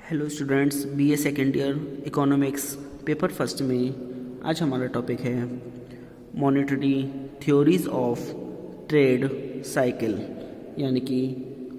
Hello students, BA second year economics paper first में आज हमारा टॉपिक है monetary theories of trade cycle, यानी कि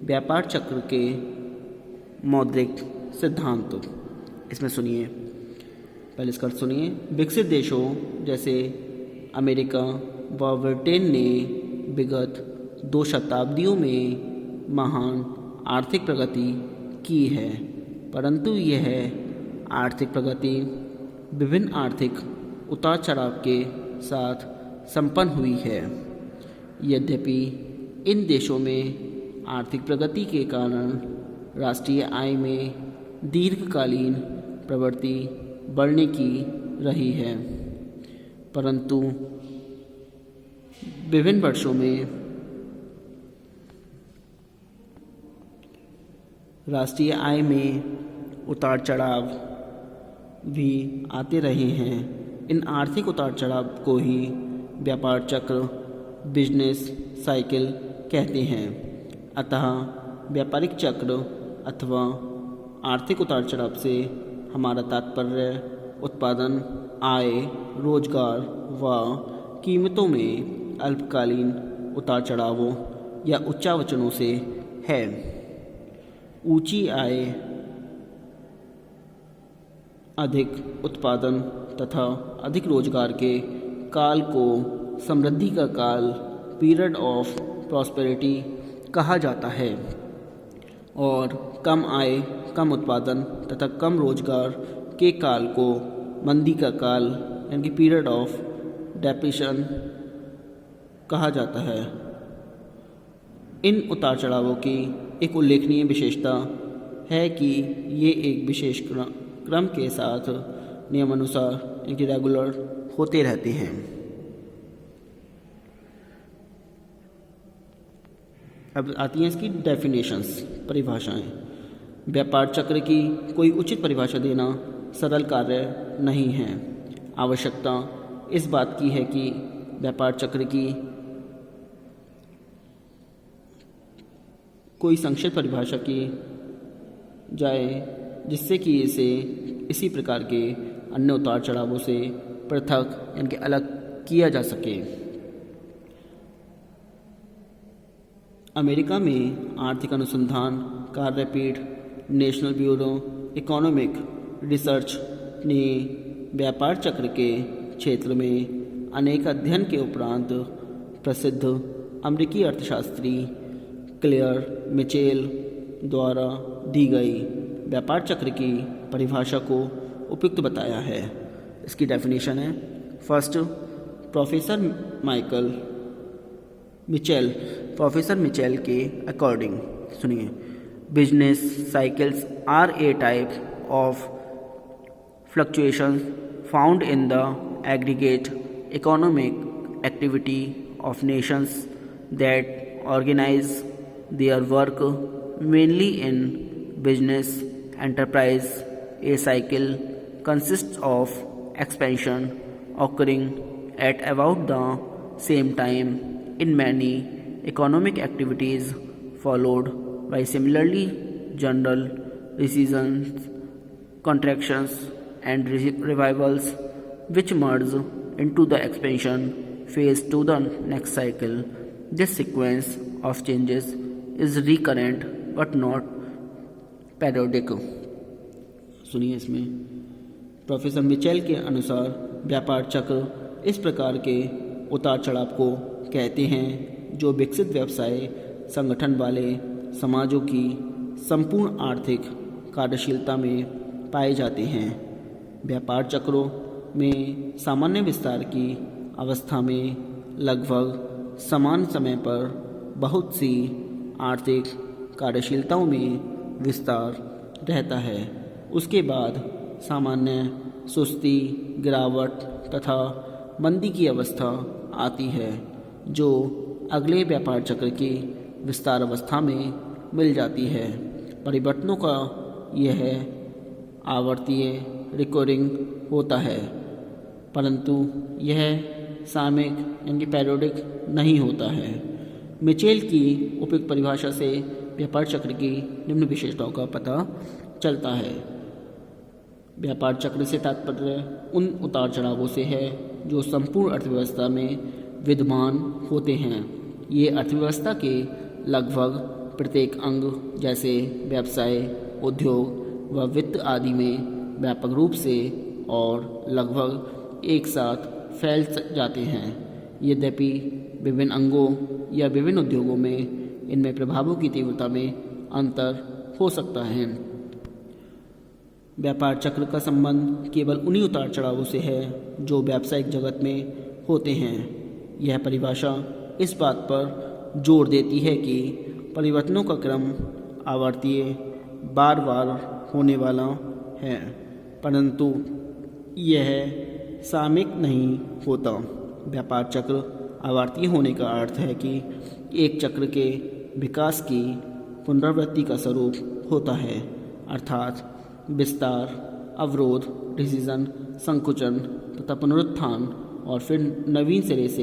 व्यापार चक्र के मौद्रिक सिद्धांत। इसमें सुनिए, पहले इसका अर्थ सुनिए। विकसित देशों जैसे अमेरिका व ब्रिटेन ने विगत 2 शताब्दियों में महान आर्थिक प्रगति की है, परंतु यह आर्थिक प्रगति विभिन्न आर्थिक उतार चढ़ाव के साथ संपन्न हुई है। यद्यपि इन देशों में आर्थिक प्रगति के कारण राष्ट्रीय आय में दीर्घकालीन प्रवृत्ति बढ़ने की रही है, परंतु विभिन्न वर्षों में राष्ट्रीय आय में उतार चढ़ाव भी आते रहे हैं। इन आर्थिक उतार चढ़ाव को ही व्यापार चक्र बिजनेस साइकिल कहते हैं। अतः व्यापारिक चक्र अथवा आर्थिक उतार चढ़ाव से हमारा तात्पर्य उत्पादन, आय, रोजगार व कीमतों में अल्पकालीन उतार चढ़ावों या उच्चावचनों से है। ऊंची आय, अधिक उत्पादन तथा अधिक रोजगार के काल को समृद्धि का काल, पीरियड ऑफ प्रॉस्पेरिटी कहा जाता है, और कम आय, कम उत्पादन तथा कम रोजगार के काल को मंदी का काल यानी कि पीरियड ऑफ डिप्रेशन कहा जाता है। इन उतार चढ़ावों की एक उल्लेखनीय विशेषता है कि ये एक विशेष क्रम के साथ नियमानुसार इनके रेगुलर होते रहते हैं। अब आती हैं इसकी डेफिनेशंस, परिभाषाएं। व्यापार चक्र की कोई उचित परिभाषा देना सरल कार्य नहीं है। आवश्यकता इस बात की है कि व्यापार चक्र की कोई संक्षिप्त परिभाषा की जाए, जिससे कि इसे इसी प्रकार के अन्य उतार चढ़ावों से पृथक यानी कि अलग किया जा सके। अमेरिका में आर्थिक अनुसंधान कार्यपीठ नेशनल ब्यूरो इकोनॉमिक रिसर्च ने व्यापार चक्र के क्षेत्र में अनेक अध्ययन के उपरांत प्रसिद्ध अमेरिकी अर्थशास्त्री क्लेयर मिचेल द्वारा दी गई व्यापार चक्र की परिभाषा को उपयुक्त बताया है। इसकी डेफिनेशन है, फर्स्ट, प्रोफेसर मिचेल के अकॉर्डिंग, सुनिए, business cycles are a type of fluctuations found in the aggregate economic activity of nations that organize their work mainly in business enterprise. A cycle consists of expansion occurring at about the same time in many economic activities, followed by similarly general recessions, contractions and revivals, which merge into the expansion phase to the next cycle. This sequence of changes is recurrent but not periodic. सुनिए, इसमें professor Mitchell के अनुसार व्यापार चक्र इस प्रकार के उतार चढ़ाव को कहते हैं जो विकसित व्यवसाय संगठन वाले समाजों की संपूर्ण आर्थिक कार्यशीलता में पाए जाते हैं। व्यापार चक्रों में सामान्य विस्तार की अवस्था में लगभग समान समय पर बहुत सी आर्थिक कार्यशीलताओं में विस्तार रहता है। उसके बाद सामान्य सुस्ती, गिरावट तथा मंदी की अवस्था आती है, जो अगले व्यापार चक्र की विस्तार अवस्था में मिल जाती है। परिवर्तनों का यह आवर्तीय रिकरिंग होता है, परंतु यह सामयिक यानी पीरियोडिक नहीं होता है। मिचेल की उपयुक्त परिभाषा से व्यापार चक्र की निम्न विशेषताओं का पता चलता है। व्यापार चक्र से तात्पर्य उन उतार चढ़ावों से है जो संपूर्ण अर्थव्यवस्था में विद्यमान होते हैं। ये अर्थव्यवस्था के लगभग प्रत्येक अंग जैसे व्यवसाय, उद्योग व वित्त आदि में व्यापक रूप से और लगभग एक साथ फैल जाते हैं। यद्यपि विभिन्न अंगों या विभिन्न उद्योगों में इनमें प्रभावों की तीव्रता में अंतर हो सकता है। व्यापार चक्र का संबंध केवल उन्हीं उतार चढ़ावों से है जो व्यावसायिक जगत में होते हैं। यह परिभाषा इस बात पर जोर देती है कि परिवर्तनों का क्रम आवर्तीय बार बार होने वाला है, परंतु यह सामयिक नहीं होता। व्यापार चक्र आवर्तीय होने का अर्थ है कि एक चक्र के विकास की पुनरावृत्ति का स्वरूप होता है, अर्थात विस्तार, अवरोध, डिसीजन, संकुचन तथा पुनरुत्थान और फिर नवीन सिरे से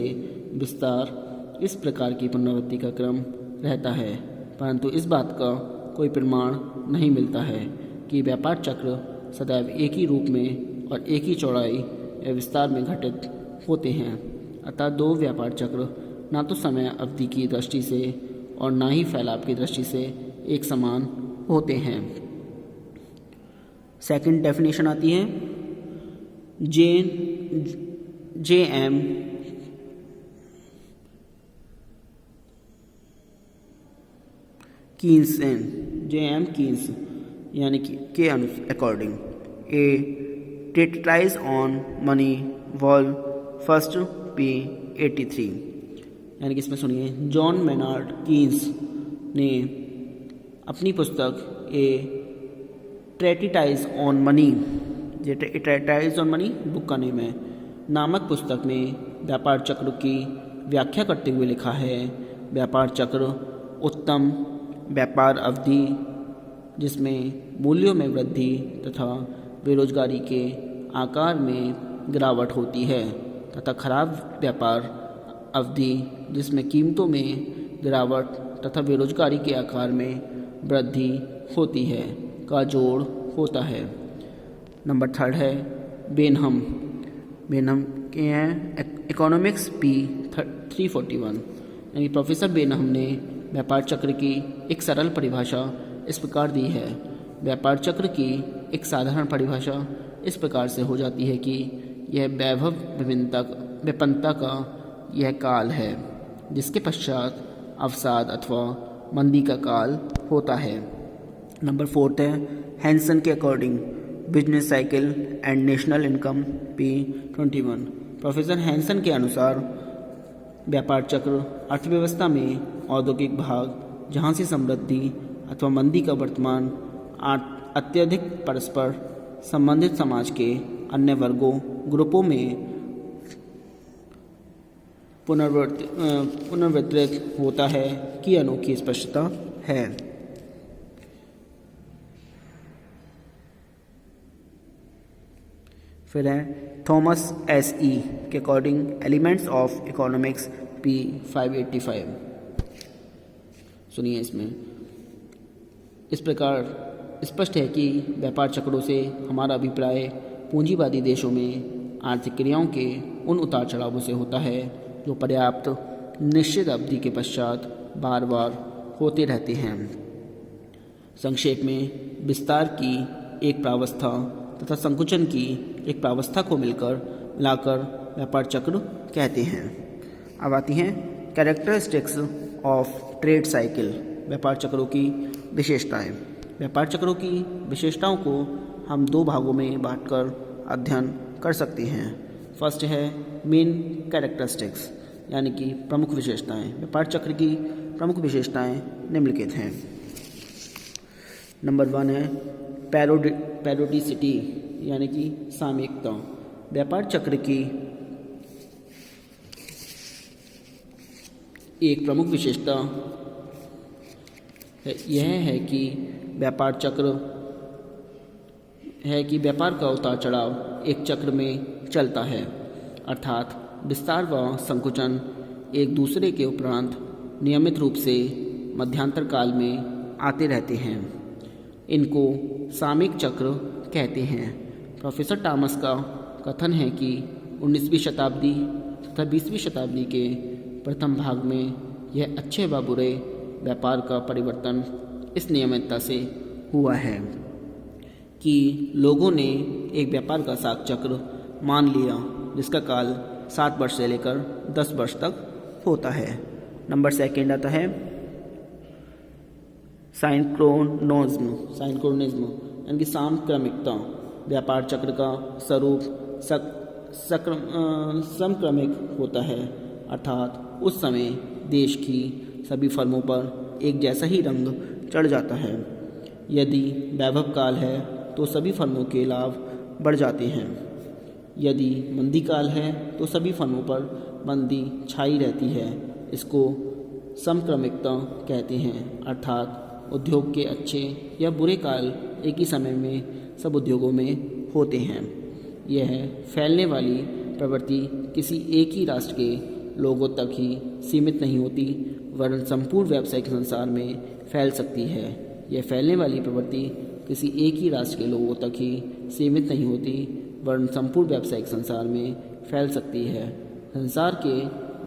विस्तार, इस प्रकार की पुनरावृत्ति का क्रम रहता है। परंतु इस बात का कोई प्रमाण नहीं मिलता है कि व्यापार चक्र सदैव एक ही रूप में और एक ही चौड़ाई या विस्तार में घटित होते हैं। अतः दो व्यापार चक्र ना तो समय अवधि की दृष्टि से और ना ही फैलाव की दृष्टि से एक समान होते हैं। सेकंड डेफिनेशन आती है जे एम कीन्स यानी कि के according A treatise on money wall first p83, यानी कि इसमें सुनिए, जॉन मेनार्ड कीन्स ने अपनी पुस्तक a treatise on money, treatise on money book का नेम है, नामक पुस्तक में व्यापार चक्र की व्याख्या करते हुए लिखा है, व्यापार चक्र उत्तम व्यापार अवधि जिसमें मूल्यों में वृद्धि तथा बेरोजगारी के आकार में गिरावट होती है तथा खराब व्यापार अवधि जिसमें कीमतों में गिरावट तथा बेरोजगारी के आकार में वृद्धि होती है का जोड़ होता है। नंबर थर्ड है बेनहम के हैं इकोनॉमिक्स P341, यानी प्रोफेसर बेनहम ने व्यापार चक्र की एक सरल परिभाषा इस प्रकार दी है। व्यापार चक्र की एक साधारण परिभाषा इस प्रकार से हो जाती है कि यह वैभव विपन्नता का यह काल है जिसके पश्चात अवसाद अथवा मंदी का काल होता है। नंबर फोर्थ है हैंसन के according business cycle and national income P21। Professor Hansen के अनुसार व्यापार चक्र अर्थव्यवस्था में औद्योगिक भाग जहाँ से समृद्धि अथवा मंदी का वर्तमान अत्यधिक परस्पर संबंधित समाज के अन्य वर्गों ग्रुपों में पुनर्वितरित होता है की अनोखी स्पष्टता है। फिर है थॉमस S.E. के according elements of economics P585। सुनिए, इसमें इस प्रकार स्पष्ट है कि व्यापार चक्रों से हमारा अभिप्राय पूंजीवादी देशों में आर्थिक क्रियाओं के उन उतार चढ़ावों से होता है जो पर्याप्त निश्चित अवधि के पश्चात बार बार होते रहते हैं। संक्षेप में विस्तार की एक प्रावस्था तथा संकुचन की एक प्रावस्था को मिलाकर व्यापार चक्र कहते हैं। अब आती हैं कैरेक्टरिस्टिक्स ऑफ ट्रेड साइकिल, व्यापार चक्रों की विशेषताएं। व्यापार चक्रों की विशेषताओं को हम दो भागों में बांटकर अध्ययन कर सकते हैं। फर्स्ट है मेन कैरेक्टरिस्टिक्स, यानी कि प्रमुख विशेषताएं। व्यापार चक्र की प्रमुख विशेषताएं निम्नलिखित हैं। नंबर 1 है पैरोडिसिटी, यानी कि सामयिकता। व्यापार चक्र की एक प्रमुख विशेषता यह है कि व्यापार का उतार चढ़ाव एक चक्र में चलता है, अर्थात विस्तार व संकुचन एक दूसरे के उपरांत नियमित रूप से मध्यांतर काल में आते रहते हैं। इनको सामयिक चक्र कहते हैं। प्रोफेसर टॉमस का कथन है कि 19वीं शताब्दी तथा 20वीं शताब्दी के प्रथम भाग में यह अच्छे व बुरे व्यापार का परिवर्तन इस नियमितता से हुआ है कि लोगों ने एक व्यापार का साख चक्र मान लिया जिसका काल 7 वर्ष से लेकर 10 वर्ष तक होता है। नंबर सेकंड आता है साइंक्रोनिज्म यानी कि समक्रमिकता। व्यापार चक्र का स्वरूप समक्रमिक होता है, अर्थात उस समय देश की सभी फर्मों पर एक जैसा ही रंग चढ़ जाता है। यदि वैभव काल है तो सभी फर्मों के लाभ बढ़ जाते हैं। यदि मंदी काल है तो सभी फर्मों पर मंदी छाई रहती है। इसको समक्रमिकता कहते हैं, अर्थात उद्योग के अच्छे या बुरे काल एक ही समय में सब उद्योगों में होते हैं। यह फैलने वाली प्रवृत्ति किसी एक ही राष्ट्र के लोगों तक ही सीमित नहीं होती वरन संपूर्ण व्यावसायिक संसार में फैल सकती है। यह फैलने वाली प्रवृत्ति किसी एक ही राष्ट्र के लोगों तक ही सीमित नहीं होती वरन संपूर्ण व्यावसायिक संसार में फैल सकती है। संसार के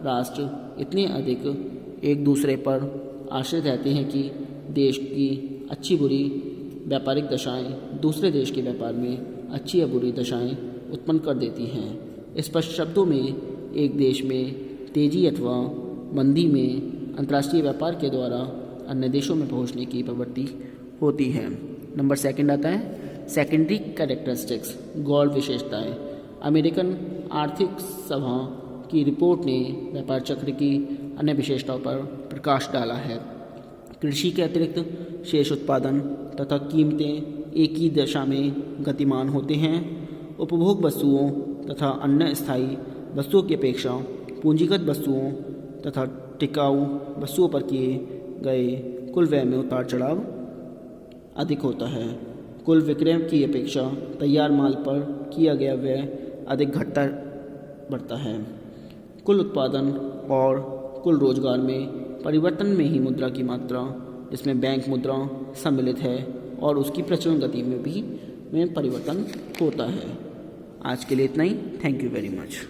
राष्ट्र इतने अधिक एक दूसरे पर आश्रित रहते हैं कि देश की अच्छी बुरी व्यापारिक दशाएं दूसरे देश के व्यापार में अच्छी या बुरी दशाएं उत्पन्न कर देती हैं। स्पष्ट शब्दों में एक देश में तेजी अथवा मंदी में अंतर्राष्ट्रीय व्यापार के द्वारा अन्य देशों में पहुंचने की प्रवृत्ति होती है। नंबर सेकंड आता है सेकेंडरी कैरेक्टरिस्टिक्स, गौण विशेषताएं। अमेरिकन आर्थिक सभा की रिपोर्ट ने व्यापार चक्र की अन्य विशेषताओं पर प्रकाश डाला है। कृषि के अतिरिक्त शेष उत्पादन तथा कीमतें एक ही दिशा में गतिमान होते हैं। उपभोग वस्तुओं तथा अन्य स्थायी वस्तुओं की अपेक्षा पूंजीगत वस्तुओं तथा टिकाऊ वस्तुओं पर किए गए कुल व्यय में उतार चढ़ाव अधिक होता है। कुल विक्रय की अपेक्षा तैयार माल पर किया गया व्यय अधिक घटता बढ़ता है। कुल उत्पादन और कुल रोजगार में परिवर्तन में ही मुद्रा की मात्रा जिसमें बैंक मुद्रा सम्मिलित है और उसकी प्रचलन गति में परिवर्तन होता है। आज के लिए इतना ही। Thank you very much.